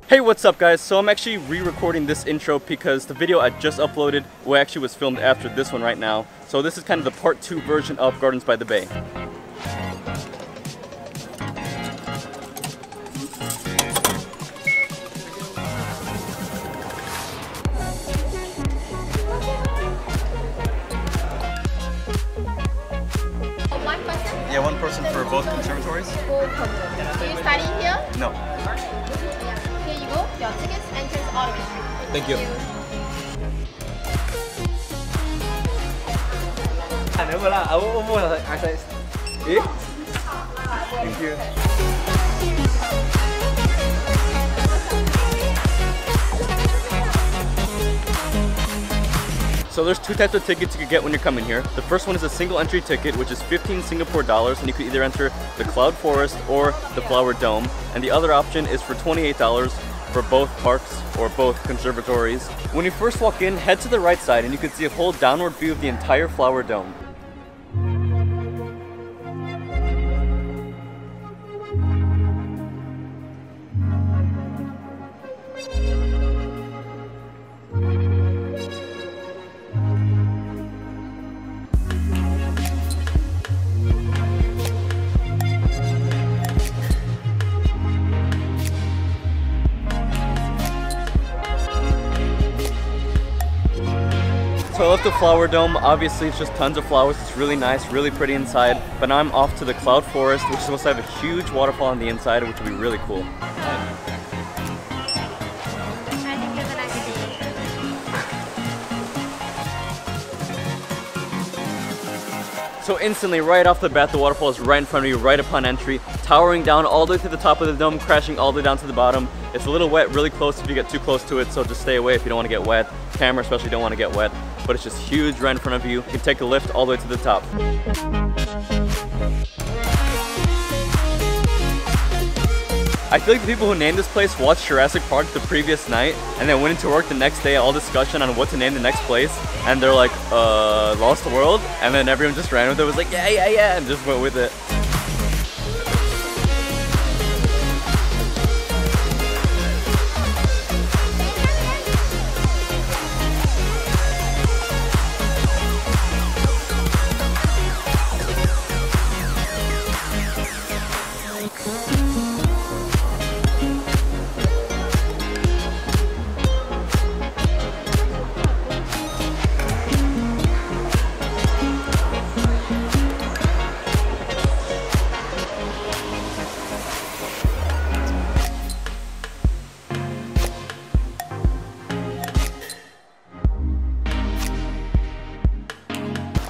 Hey, what's up guys? So I'm actually re-recording this intro because the video I just uploaded actually was filmed after this one right now. So this is kind of the part 2 version of Gardens by the Bay. One person? Yeah, one person for both conservatories. Do you study here? No. Here you go. Your tickets, entrance, all the way. Thank you. Thank you. So there's two types of tickets you could get when you're coming here. The first one is a single entry ticket, which is 15 Singapore dollars, and you could either enter the Cloud Forest or the Flower Dome. And the other option is for $28 for both parks or both conservatories. When you first walk in, head to the right side and you can see a whole downward view of the entire Flower Dome. So I left the Flower Dome. Obviously it's just tons of flowers. It's really nice, really pretty inside. But now I'm off to the Cloud Forest, which is supposed to have a huge waterfall on the inside, which will be really cool. So instantly, right off the bat, the waterfall is right in front of you, right upon entry, towering down all the way to the top of the dome, crashing all the way down to the bottom. It's a little wet, really close if you get too close to it, so just stay away if you don't want to get wet. Camera especially don't want to get wet, but it's just huge right in front of you. You can take a lift all the way to the top. I feel like the people who named this place watched Jurassic Park the previous night and then went into work the next day, all discussion on what to name the next place, and they're like, Lost World? And then everyone just ran with it, was like, yeah, and just went with it.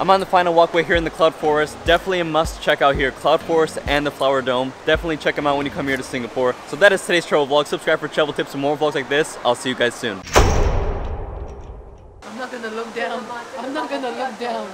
I'm on the final walkway here in the Cloud Forest. Definitely a must check out here, Cloud Forest and the Flower Dome. Definitely check them out when you come here to Singapore. So that is today's travel vlog. Subscribe for travel tips and more vlogs like this. I'll see you guys soon. I'm not gonna look down. I'm not gonna look down.